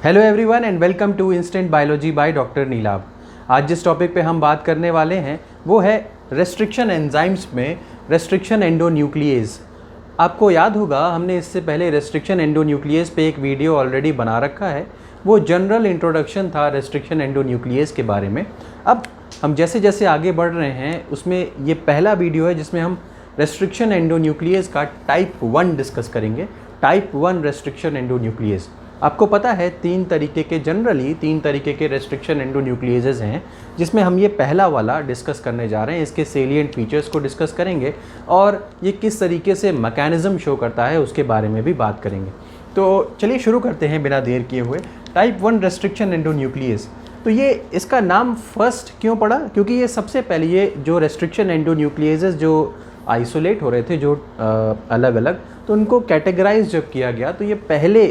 Hello everyone and welcome to instant biology by doctor Neelabh. आज जिस topic पे हम बात करने वाले हैं वो है रेस्ट्रिक्शन एंजाइम्स में रेस्ट्रिक्शन एंडोन्यूक्लिएज। आपको याद होगा हमने इससे पहले रेस्ट्रिक्शन एंडोन्यूक्लिएज पे एक वीडियो ऑलरेडी बना रखा है। वो जनरल इंट्रोडक्शन था रेस्ट्रिक्शन एंडोन्यूक्लिएज के बारे में। अब हम जैसे जैसे आगे बढ़ रहे हैं उसमें ये पहला वीडियो है जिसमें हम रेस्ट्रिक्शन एंडोन्यूक्लिएज का टाइप 1 डिस्कस करेंगे। Type 1 restriction endonuclease. आपको पता है तीन तरीके के रेस्ट्रिक्शन एंडोन्यूक्लिएजेस हैं, जिसमें हम ये पहला वाला डिस्कस करने जा रहे हैं। इसके सेलिएंट फीचर्स को डिस्कस करेंगे और ये किस तरीके से मैकेनिज्म शो करता है उसके बारे में भी बात करेंगे। तो चलिए शुरू करते हैं बिना देर किए हुए। टाइप 1 रेस्ट्रिक्शन एंडोन्यूक्लिएज, तो ये इसका नाम फर्स्ट क्यों पड़ा? क्योंकि ये सबसे पहले ये जो रेस्ट्रिक्शन एंडोन्यूक्लिएजेस जो आइसोलेट हो रहे थे, जो अलग अलग, तो उनको कैटेगराइज जब किया गया तो ये पहले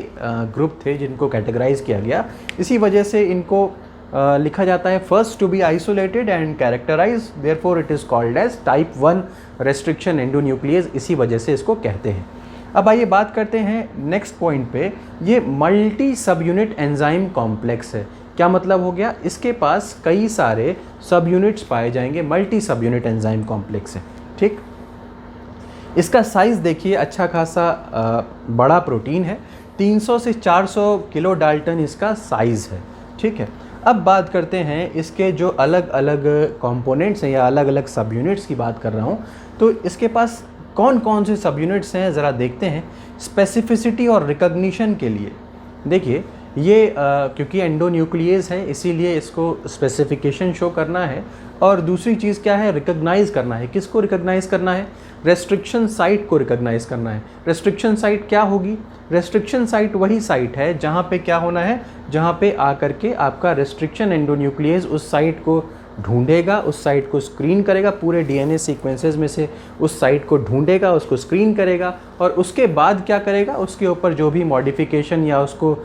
ग्रुप थे जिनको कैटेगराइज किया गया। इसी वजह से इनको लिखा जाता है first to be isolated and characterize, therefore it is called as type 1 restriction endonuclease. इसी वजह से इसको कहते हैं। अब आइए बात करते हैं नेक्स्ट पॉइंट पे। ये मल्टी सब यूनिट एंजाइम कॉम्प्लेक्स है। क्या मतलब हो गया? इसके पास कई सारे सब यूनिट्स पाए जाएंगे, मल्टी सब यूनिट एंजाइम कॉम्प्लेक्स है। ठीक, इसका साइज़ देखिए अच्छा खासा बड़ा प्रोटीन है। 300 से 400 किलो डाल्टन इसका साइज़ है। ठीक है, अब बात करते हैं इसके जो अलग अलग कंपोनेंट्स हैं या अलग अलग सब यूनिट्स की बात कर रहा हूँ। तो इसके पास कौन कौन से सब यूनिट्स हैं ज़रा देखते हैं। स्पेसिफिसिटी और रिकग्निशन के लिए देखिए ये क्योंकि एंडोन्यूक्लिएज है इसीलिए इसको स्पेसिफिकेशन शो करना है। और दूसरी चीज़ क्या है? रिकग्नाइज़ करना है। किसको रिकग्नाइज़ करना है? रेस्ट्रिक्शन साइट को रिकग्नाइज़ करना है। रेस्ट्रिक्शन साइट क्या होगी? रेस्ट्रिक्शन साइट वही साइट है जहाँ पे क्या होना है, जहाँ पे आकर के आपका रेस्ट्रिक्शन एंडोन्यूक्लिएज उस साइट को ढूंढेगा, उस साइट को स्क्रीन करेगा, पूरे डीएनए सीक्वेंसेस में से उस साइट को ढूंढेगा, उसको स्क्रीन करेगा और उसके बाद क्या करेगा, उसके ऊपर जो भी मॉडिफिकेशन या उसको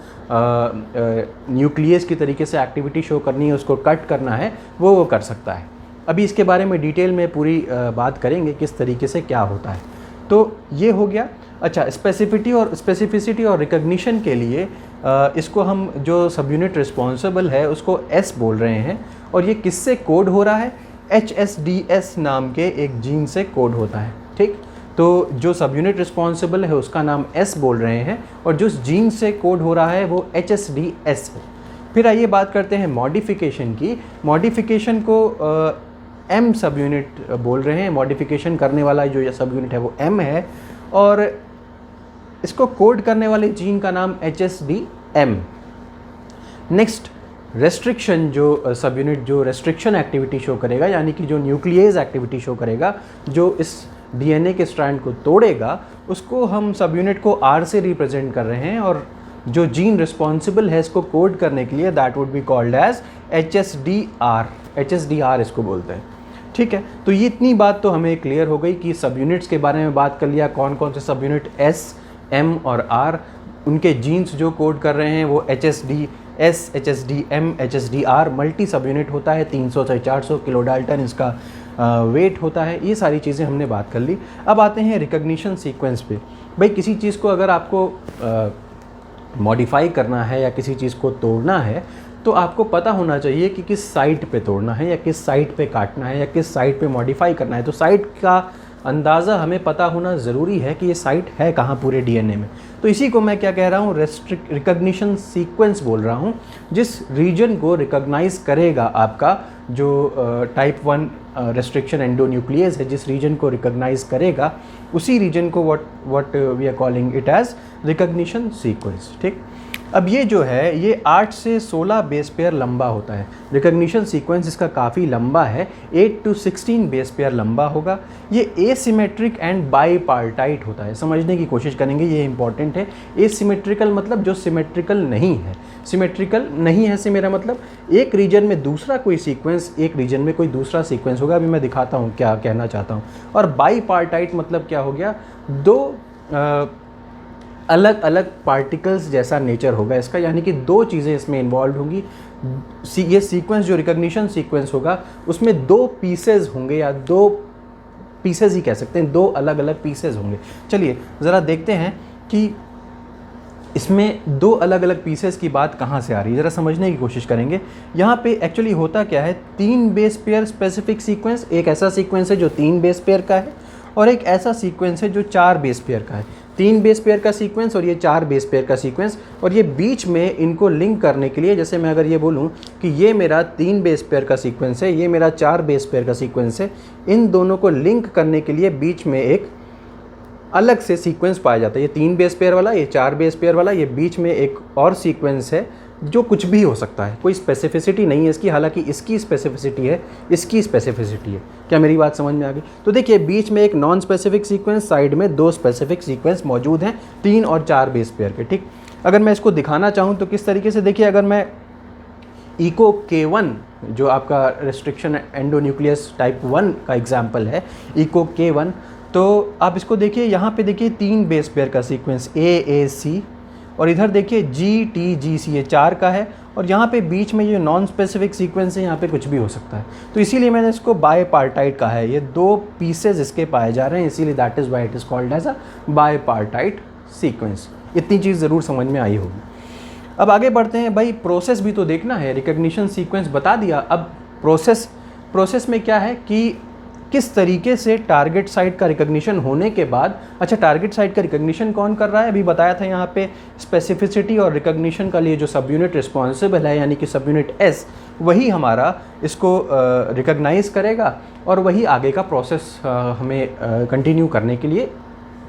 न्यूक्लियस की तरीके से एक्टिविटी शो करनी है, उसको कट करना है, वो कर सकता है। अभी इसके बारे में डिटेल में पूरी बात करेंगे किस तरीके से क्या होता है। तो ये हो गया। अच्छा, स्पेसिफिसिटी और रिकग्निशन के लिए इसको हम जो सब यूनिट रिस्पॉन्सिबल है उसको एस बोल रहे हैं। और ये किससे कोड हो रहा है? HSDS नाम के एक जीन से कोड होता है। ठीक, तो जो सब यूनिट रिस्पॉन्सिबल है उसका नाम S बोल रहे हैं और जो जीन से कोड हो रहा है वो HSDS है। फिर आइए बात करते हैं मॉडिफिकेशन की। मॉडिफिकेशन को M सब यूनिट बोल रहे हैं। मॉडिफिकेशन करने वाला जो सब यूनिट है वो M है और इसको कोड करने वाले जीन का नाम HSDM। नेक्स्ट, रेस्ट्रिक्शन जो सब यूनिट जो रेस्ट्रिक्शन एक्टिविटी शो करेगा, यानी कि जो न्यूक्लियस एक्टिविटी शो करेगा, जो इस डीएनए के स्ट्रैंड को तोड़ेगा, उसको हम सब यूनिट को R से रिप्रेजेंट कर रहे हैं। और जो जीन रिस्पॉन्सिबल है इसको कोड करने के लिए that would be called as HSDR इसको बोलते हैं। ठीक है, तो ये इतनी बात तो हमें क्लियर हो गई कि सब यूनिट्स के बारे में बात कर लिया। कौन कौन से सब यूनिट S, M और R, उनके जीन्स जो कोड कर रहे हैं वो HSDS, HSDM, HSDR। मल्टी सब यूनिट होता है, 300 से 400 किलो डाल्टन इसका वेट होता है। ये सारी चीज़ें हमने बात कर ली। अब आते हैं रिकग्निशन सीक्वेंस पे। भाई किसी चीज़ को अगर आपको मॉडिफाई करना है या किसी चीज़ को तोड़ना है तो आपको पता होना चाहिए कि किस साइट पे तोड़ना है या किस साइट पे काटना है या किस साइट पे मॉडिफाई करना है। तो साइट का अंदाज़ा हमें पता होना ज़रूरी है कि ये साइट है कहाँ पूरे डीएनए में। तो इसी को मैं क्या कह रहा हूँ, रिकग्निशन सीक्वेंस बोल रहा हूँ। जिस रीजन को रिकॉग्नाइज करेगा आपका जो टाइप 1 रेस्ट्रिक्शन एंडोन्यूक्लियस है, जिस रीजन को रिकॉग्नाइज करेगा उसी रीजन को what we are calling it as recognition sequence. ठीक, अब ये जो है ये 8 से 16 बेस पेयर लंबा होता है। रिकग्निशन सीक्वेंस इसका काफ़ी लंबा है, 8 to 16 बेस पेयर लंबा होगा। ये एसिमेट्रिक एंड बाईपार्टाइट होता है। समझने की कोशिश करेंगे, ये इंपॉर्टेंट है। एसिमेट्रिकल मतलब जो सिमेट्रिकल नहीं है। सिमेट्रिकल नहीं है से मेरा मतलब एक रीजन में दूसरा कोई सीक्वेंस, एक रीजन में कोई दूसरा सीक्वेंस होगा। अभी मैं दिखाता हूँ क्या कहना चाहता हूँ। और बाईपार्टाइट मतलब क्या हो गया? दो अलग अलग पार्टिकल्स जैसा नेचर होगा इसका, यानी कि दो चीज़ें इसमें इन्वॉल्व होंगी। ये सीक्वेंस जो रिकग्निशन सीक्वेंस होगा उसमें दो पीसेज होंगे या दो पीसेज ही कह सकते हैं, दो अलग अलग पीसेज होंगे। चलिए ज़रा देखते हैं कि इसमें दो अलग अलग पीसेस की बात कहाँ से आ रही है, ज़रा समझने की कोशिश करेंगे। यहाँ पे एक्चुअली होता क्या है, 3 बेस पेयर स्पेसिफिक सीक्वेंस, एक ऐसा सीक्वेंस है जो 3 बेस पेयर का है और एक ऐसा सीक्वेंस है जो 4 बेस पेयर का है। 3 बेस पेयर का सीक्वेंस और ये 4 बेस पेयर का सीक्वेंस, और ये बीच में इनको लिंक करने के लिए, जैसे मैं अगर ये बोलूँ कि ये मेरा 3 बेस पेयर का सीक्वेंस है, ये मेरा 4 बेस पेयर का सीक्वेंस है, इन दोनों को लिंक करने के लिए बीच में एक अलग से सीक्वेंस पाया जाता है। ये 3 बेस पेयर वाला, ये 4 बेस पेयर वाला, ये बीच में एक और सीक्वेंस है जो कुछ भी हो सकता है, कोई स्पेसिफिसिटी नहीं है इसकी, हालांकि इसकी स्पेसिफिसिटी है, इसकी स्पेसिफिसिटी है। क्या मेरी बात समझ में आ गई? तो देखिए बीच में एक नॉन स्पेसिफिक सीक्वेंस, साइड में 2 स्पेसिफिक सीक्वेंस मौजूद हैं, 3 और 4 बेस पेयर के। ठीक, अगर मैं इसको दिखाना चाहूँ तो किस तरीके से, देखिए अगर मैं इको K1 जो आपका रेस्ट्रिक्शन एंडोन्यूक्लियस टाइप 1 का एग्जाम्पल है, इको K1, तो आप इसको देखिए, यहाँ पे देखिए 3 बेस पेयर का सीक्वेंस AAC, और इधर देखिए GTGC, ये 4 का है, और यहाँ पे बीच में ये नॉन स्पेसिफिक सीक्वेंस है, यहाँ पे कुछ भी हो सकता है। तो इसीलिए मैंने इसको बायपार्टाइट कहा है, ये 2 पीसेज इसके पाए जा रहे हैं, इसीलिए that is why it is called as a bipartite sequence. इतनी चीज़ ज़रूर समझ में आई होगी। अब आगे बढ़ते हैं, भाई प्रोसेस भी तो देखना है, रिकग्निशन सीक्वेंस बता दिया, अब प्रोसेस में क्या है कि किस तरीके से टारगेट साइट का रिकग्निशन होने के बाद, अच्छा टारगेट साइट का रिकग्निशन कौन कर रहा है, अभी बताया था यहाँ पे स्पेसिफिसिटी और रिकग्निशन का लिए जो सब यूनिट रिस्पॉन्सिबल है, यानी कि सब यूनिट S, वही हमारा इसको रिकग्नाइज करेगा और वही आगे का प्रोसेस हमें कंटिन्यू करने के लिए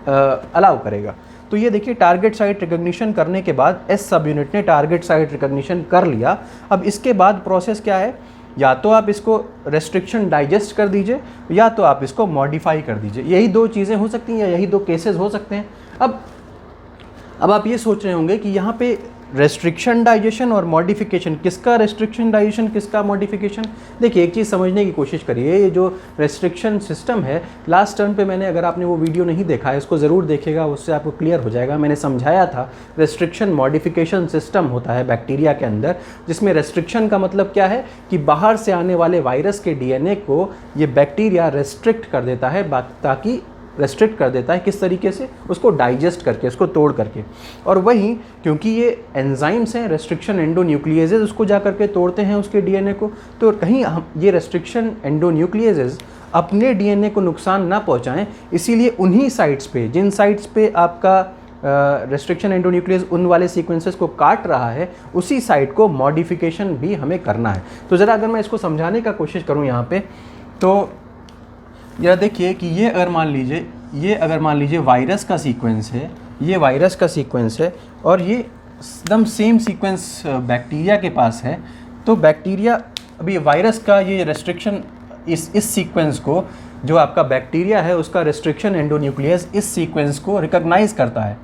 अलाउ करेगा। तो ये देखिए टारगेट साइट रिकग्निशन करने के बाद S सब यूनिट ने टारगेट साइट रिकग्निशन कर लिया। अब इसके बाद प्रोसेस क्या है, या तो आप इसको रेस्ट्रिक्शन डाइजेस्ट कर दीजिए या तो आप इसको मॉडिफाई कर दीजिए, यही 2 चीज़ें हो सकती हैं या यही 2 केसेस हो सकते हैं। अब आप ये सोच रहे होंगे कि यहाँ पे रेस्ट्रिक्शन डाइजेशन और मॉडिफिकेशन, किसका रेस्ट्रिक्शन डाइजेशन किसका मॉडिफिकेशन। देखिए एक चीज़ समझने की कोशिश करिए, ये जो रेस्ट्रिक्शन सिस्टम है, लास्ट टर्म पे मैंने, अगर आपने वो वीडियो नहीं देखा है इसको ज़रूर देखेगा, उससे आपको क्लियर हो जाएगा। मैंने समझाया था रेस्ट्रिक्शन मॉडिफिकेशन सिस्टम होता है बैक्टीरिया के अंदर, जिसमें रेस्ट्रिक्शन का मतलब क्या है कि बाहर से आने वाले वायरस के DNA को ये बैक्टीरिया रेस्ट्रिक्ट कर देता है, ताकि रेस्ट्रिक्ट कर देता है किस तरीके से, उसको डाइजेस्ट करके, उसको तोड़ करके। और वहीं क्योंकि ये एंजाइम्स हैं रेस्ट्रिक्शन एंडोन्यूक्लिएजेज, उसको जा करके तोड़ते हैं उसके DNA को, तो कहीं हम ये रेस्ट्रिक्शन एंडोन्यूक्लिएजेज अपने DNA को नुकसान ना पहुंचाएं, इसीलिए उन्हीं साइट्स पे, जिन साइट्स पे आपका रेस्ट्रिक्शन एंडोन्यूक्लियस उन वाले सीक्वेंसेस को काट रहा है, उसी साइट को मॉडिफिकेशन भी हमें करना है। तो ज़रा अगर मैं इसको समझाने का कोशिश करूँ यहाँ पे, तो या देखिए कि ये अगर मान लीजिए वायरस का सीक्वेंस है, ये वायरस का सीक्वेंस है और ये एकदम सेम सीक्वेंस बैक्टीरिया के पास है, तो बैक्टीरिया, अभी वायरस का ये रेस्ट्रिक्शन, इस सीक्वेंस को, जो आपका बैक्टीरिया है उसका रेस्ट्रिक्शन एंडोन्यूक्लियस इस सीक्वेंस को रिकॉग्नाइज करता है,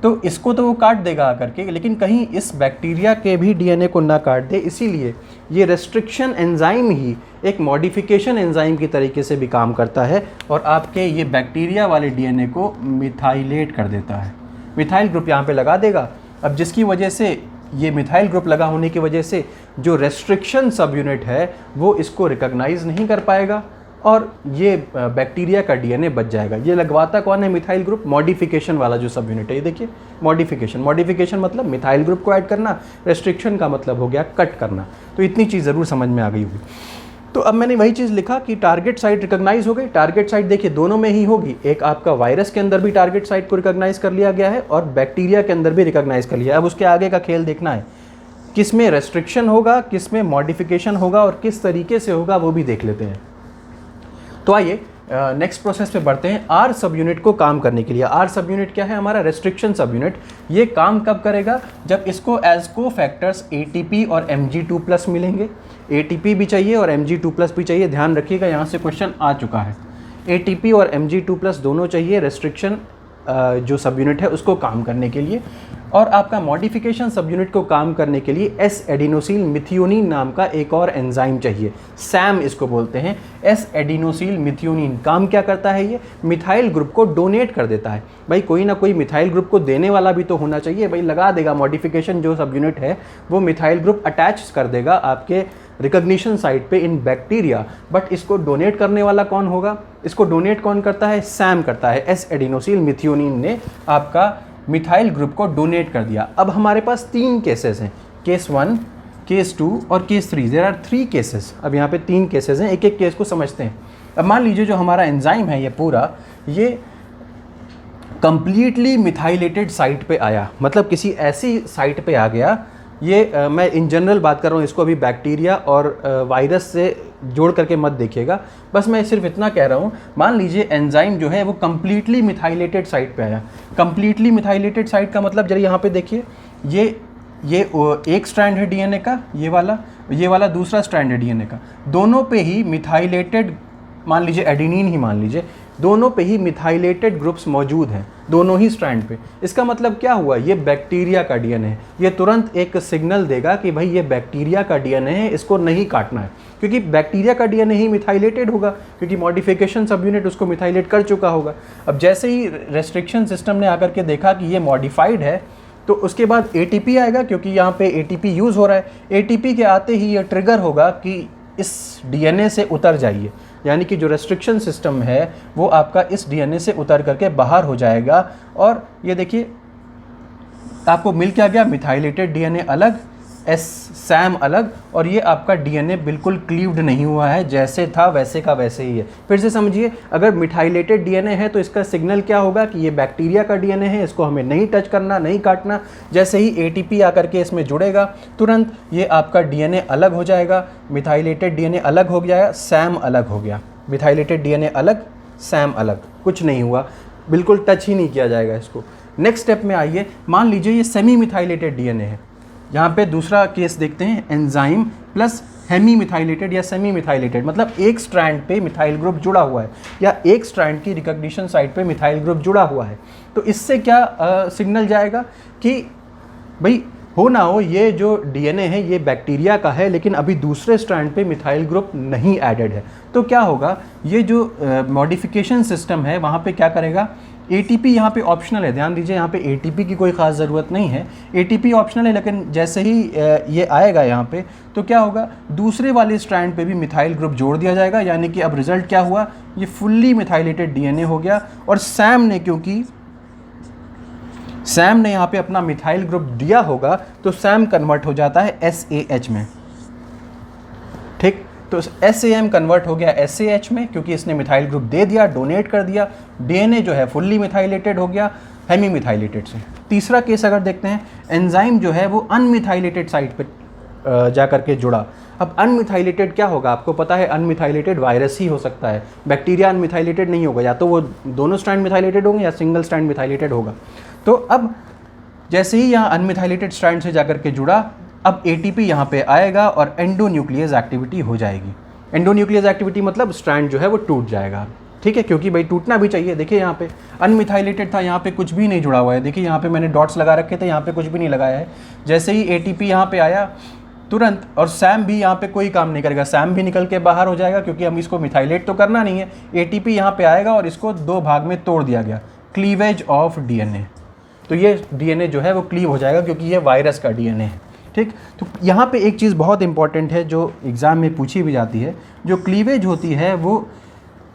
तो इसको तो वो काट देगा आकर के, लेकिन कहीं इस बैक्टीरिया के भी DNA को ना काट दे, इसीलिए ये रेस्ट्रिक्शन एंजाइम ही एक मॉडिफिकेशन एंजाइम की तरीके से भी काम करता है और आपके ये बैक्टीरिया वाले DNA को मिथाइलेट कर देता है, मिथाइल ग्रुप यहाँ पे लगा देगा। अब जिसकी वजह से, ये मिथाइल ग्रुप लगा होने की वजह से जो रेस्ट्रिक्शन सब यूनिट है वो इसको रिकॉग्नाइज नहीं कर पाएगा और ये बैक्टीरिया का DNA बच जाएगा। ये लगवाता कौन है, मिथाइल ग्रुप, मॉडिफिकेशन वाला जो सब यूनिट है। ये देखिए मॉडिफिकेशन मतलब मिथाइल ग्रुप को ऐड करना, रेस्ट्रिक्शन का मतलब हो गया कट करना। तो इतनी चीज़ ज़रूर समझ में आ गई होगी। तो अब मैंने वही चीज़ लिखा कि टारगेट साइट रिकॉग्नाइज हो गई। टारगेट साइट देखिए दोनों में ही होगी, एक आपका वायरस के अंदर भी टारगेट साइट को रिकॉग्नाइज कर लिया गया है और बैक्टीरिया के अंदर भी रिकॉग्नाइज कर लिया। अब उसके आगे का खेल देखना है, किस में रेस्ट्रिक्शन होगा, किस में मॉडिफिकेशन होगा और किस तरीके से होगा, वो भी देख लेते हैं। तो आइए नेक्स्ट प्रोसेस पे बढ़ते हैं। आर सब यूनिट को काम करने के लिए, आर सब यूनिट क्या है, हमारा रेस्ट्रिक्शन सब यूनिट। ये काम कब करेगा, जब इसको एज को फैक्टर्स ATP और Mg2+ मिलेंगे। ATP भी चाहिए और Mg2+ भी चाहिए, ध्यान रखिएगा यहाँ से क्वेश्चन आ चुका है। ATP और Mg2+ दोनों चाहिए रेस्ट्रिक्शन जो सब यूनिट है उसको काम करने के लिए। और आपका मॉडिफिकेशन सब यूनिट को काम करने के लिए S एडिनोसिल मिथियोनिन नाम का एक और एंजाइम चाहिए, SAM इसको बोलते हैं। S एडिनोसिल मिथियोनिन काम क्या करता है, ये मिथाइल ग्रुप को डोनेट कर देता है। भाई कोई ना कोई मिथाइल ग्रुप को देने वाला भी तो होना चाहिए, भाई लगा देगा मॉडिफिकेशन जो सब यूनिट है वो मिथाइल ग्रुप अटैच कर देगा आपके रिकग्निशन साइट पे इन बैक्टीरिया, बट इसको डोनेट करने वाला कौन होगा, इसको डोनेट कौन करता है, SAM करता है। S एडिनोसिल मिथियोनिन ने आपका मिथाइल ग्रुप को डोनेट कर दिया। अब हमारे पास 3 केसेस हैं, केस 1, केस 2 और केस 3। There are 3 cases. अब यहाँ पे 3 केसेस हैं, एक एक केस को समझते हैं। अब मान लीजिए जो हमारा एंजाइम है ये पूरा, ये कंप्लीटली मिथाइलेटेड साइट पे आया, मतलब किसी ऐसी साइट पे आ गया, ये मैं इन जनरल बात कर रहा हूँ, इसको अभी बैक्टीरिया और वायरस से जोड़ करके मत देखिएगा, बस मैं सिर्फ इतना कह रहा हूँ। मान लीजिए एंजाइम जो है वो कंप्लीटली मिथाइलेटेड साइट पे आया। कंप्लीटली मिथाइलेटेड साइट का मतलब जरा यहाँ पे देखिए, ये एक स्ट्रैंड है डीएनए का, ये वाला दूसरा स्ट्रैंड है डीएनए का, दोनों पे ही मिथाइलेटेड, मान लीजिए एडेनिन ही मान लीजिए, दोनों पे ही मिथाइलेटेड ग्रुप्स मौजूद हैं, दोनों ही स्ट्रैंड पे। इसका मतलब क्या हुआ, ये बैक्टीरिया का डीएनए है। ये तुरंत एक सिग्नल देगा कि भाई ये बैक्टीरिया का डीएनए है, इसको नहीं काटना है, क्योंकि बैक्टीरिया का डीएनए ही मिथाइलेटेड होगा, क्योंकि मॉडिफिकेशन सब यूनिट उसको मिथाइलेट कर चुका होगा। अब जैसे ही रेस्ट्रिक्शन सिस्टम ने आकर के देखा कि ये मॉडिफाइड है, तो उसके बाद एटीपी आएगा, क्योंकि यहाँ पे एटीपी यूज़ हो रहा है। एटीपी के आते ही ये ट्रिगर होगा कि इस डीएनए से उतर जाइए, यानी कि जो रेस्ट्रिक्शन सिस्टम है वो आपका इस डीएनए से उतर करके बाहर हो जाएगा। और ये देखिए आपको मिल क्या गया, मिथाइलेटेड डीएनए अलग, सैम अलग, और ये आपका डीएनए बिल्कुल क्लीव्ड नहीं हुआ है, जैसे था वैसे का वैसे ही है। फिर से समझिए, अगर मिथाइलेटेड डीएनए है तो इसका सिग्नल क्या होगा कि ये बैक्टीरिया का डीएनए है, इसको हमें नहीं टच करना, नहीं काटना। जैसे ही एटीपी आकर के इसमें जुड़ेगा, तुरंत ये आपका डीएनए अलग हो जाएगा, मिथाइलेटेड डीएनए अलग हो गया, सैम अलग हो गया। मिथाइलेटेड डीएनए अलग, सैम अलग, कुछ नहीं हुआ, बिल्कुल टच ही नहीं किया जाएगा इसको। नेक्स्ट स्टेप में आइए, मान लीजिए ये सेमी मिथाइलेटेड डीएनए है। यहाँ पे दूसरा केस देखते हैं, एंजाइम प्लस हेमी मिथाइलेटेड या सेमी मिथाइलेटेड, मतलब एक स्ट्रैंड पे मिथाइल ग्रुप जुड़ा हुआ है या एक स्ट्रैंड की रिकॉग्निशन साइट पे मिथाइल ग्रुप जुड़ा हुआ है। तो इससे क्या सिग्नल जाएगा कि भाई हो ना हो ये जो डीएनए है ये बैक्टीरिया का है, लेकिन अभी दूसरे स्ट्रैंड पे मिथाइल ग्रुप नहीं एडेड है। तो क्या होगा, ये जो मॉडिफिकेशन सिस्टम है वहाँ पे क्या करेगा, एटीपी यहाँ पे ऑप्शनल है, ध्यान दीजिए यहाँ पे एटीपी की कोई ख़ास ज़रूरत नहीं है, एटीपी ऑप्शनल है, लेकिन जैसे ही ये आएगा यहाँ पे तो क्या होगा, दूसरे वाले स्ट्रैंड पे भी मिथाइल ग्रुप जोड़ दिया जाएगा, यानी कि अब रिजल्ट क्या हुआ, ये फुल्ली मिथाइलेटेड डीएनए हो गया। और सैम ने, क्योंकि सैम ने यहाँ पे अपना मिथाइल ग्रुप दिया होगा, तो सैम कन्वर्ट हो जाता है SAH में, ठीक। तो SAM कन्वर्ट हो गया SAH में, क्योंकि इसने मिथाइल ग्रुप दे दिया, डोनेट कर दिया। डीएनए जो है फुल्ली मिथाइलेटेड हो गया हेमी मिथाइलेटेड से। तीसरा केस अगर देखते हैं, एंजाइम जो है वो अनमिथाइलेटेड साइट पे जा करके जुड़ा। अब अनमिथाइलेटेड क्या होगा, आपको पता है अनमिथाइलेटेड वायरस ही हो सकता है, बैक्टीरिया अनमिथाइलेटेड नहीं होगा, या तो वो दोनों स्ट्रैंड मिथाइलेटेड होंगे या सिंगल स्ट्रैंड मिथाइलेटेड होगा। तो अब जैसे ही यहाँ अनमिथाइलेटेड स्ट्रैंड से जाकर के जुड़ा, अब एटीपी यहाँ पे आएगा और एंडोन्यूक्लियस एक्टिविटी हो जाएगी। एंडोन्यूक्लियस एक्टिविटी मतलब स्ट्रैंड जो है वो टूट जाएगा, ठीक है, क्योंकि भाई टूटना भी चाहिए। देखिए यहाँ पे अनमिथाइलेटेड था, यहाँ पे कुछ भी नहीं जुड़ा हुआ है, देखिए यहाँ पे मैंने डॉट्स लगा रखे थे, यहाँ पे कुछ भी नहीं लगाया है। जैसे ही एटीपी यहाँ पे आया तुरंत, और सैम भी यहाँ पे कोई काम नहीं करेगा, सैम भी निकल के बाहर हो जाएगा, क्योंकि हम इसको मिथाइलेट तो करना नहीं है। एटीपी यहाँ पे आएगा और इसको 2 भाग में तोड़ दिया गया, क्लीवेज ऑफ डीएनए। तो ये डीएनए जो है वो क्लीव हो जाएगा, क्योंकि ये वायरस का डीएनए है, ठीक। तो यहाँ पे एक चीज़ बहुत इंपॉर्टेंट है जो एग्ज़ाम में पूछी भी जाती है, जो क्लीवेज होती है वो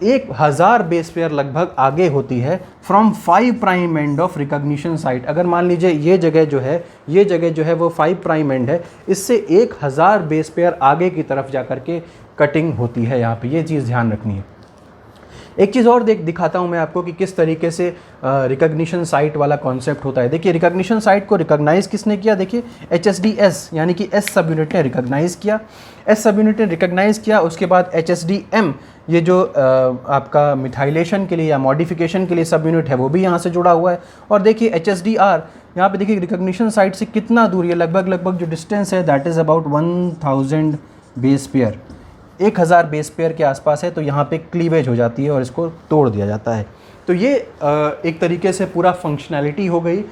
1000 बेस पेयर लगभग आगे होती है from 5 prime end of recognition site. अगर मान लीजिए ये जगह जो है वो 5 प्राइम एंड है, इससे 1000 बेस पेयर आगे की तरफ जा कर के कटिंग होती है। यहाँ पे ये चीज़ ध्यान रखनी है। एक चीज़ और दिखाता हूँ मैं आपको कि किस तरीके से रिकॉग्निशन साइट वाला कॉन्सेप्ट होता है। देखिए रिकॉग्निशन साइट को रिकॉग्नाइज़ किसने किया, देखिए HSDS यानी कि S सब यूनिट ने रिकॉग्नाइज़ किया, S सब यूनिट ने रिकॉग्नाइज़ किया। उसके बाद HSDM ये जो आपका मिथाइलेशन के लिए या मॉडिफिकेशन के लिए सब यूनिट है वो भी यहाँ से जुड़ा हुआ है। और देखिए HSDR यहाँ पे देखिए रिकॉग्निशन साइट से कितना दूर, ये लगभग जो डिस्टेंस है that is about 1000 base pair, 1000 base pair के आसपास है। तो यहाँ पे क्लीवेज हो जाती है और इसको तोड़ दिया जाता है। तो ये एक तरीके से पूरा फंक्शनैलिटी हो गई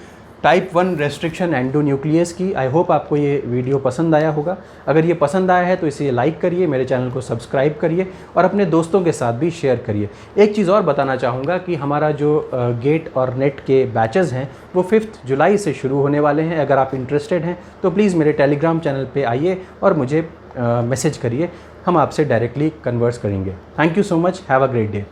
टाइप 1 रेस्ट्रिक्शन एंडोन्यूक्लियस की। आई होप आपको ये वीडियो पसंद आया होगा। अगर ये पसंद आया है तो इसे लाइक करिए, मेरे चैनल को सब्सक्राइब करिए और अपने दोस्तों के साथ भी शेयर करिए। एक चीज़ और बताना चाहूँगा कि हमारा जो गेट और नेट के बैचेज़ हैं वो 5 जुलाई से शुरू होने वाले हैं। अगर आप इंटरेस्टेड हैं तो प्लीज़ मेरे टेलीग्राम चैनल पे आइए और मुझे मैसेज करिए, हम आपसे डायरेक्टली कन्वर्स करेंगे। Thank you so much, have a great day.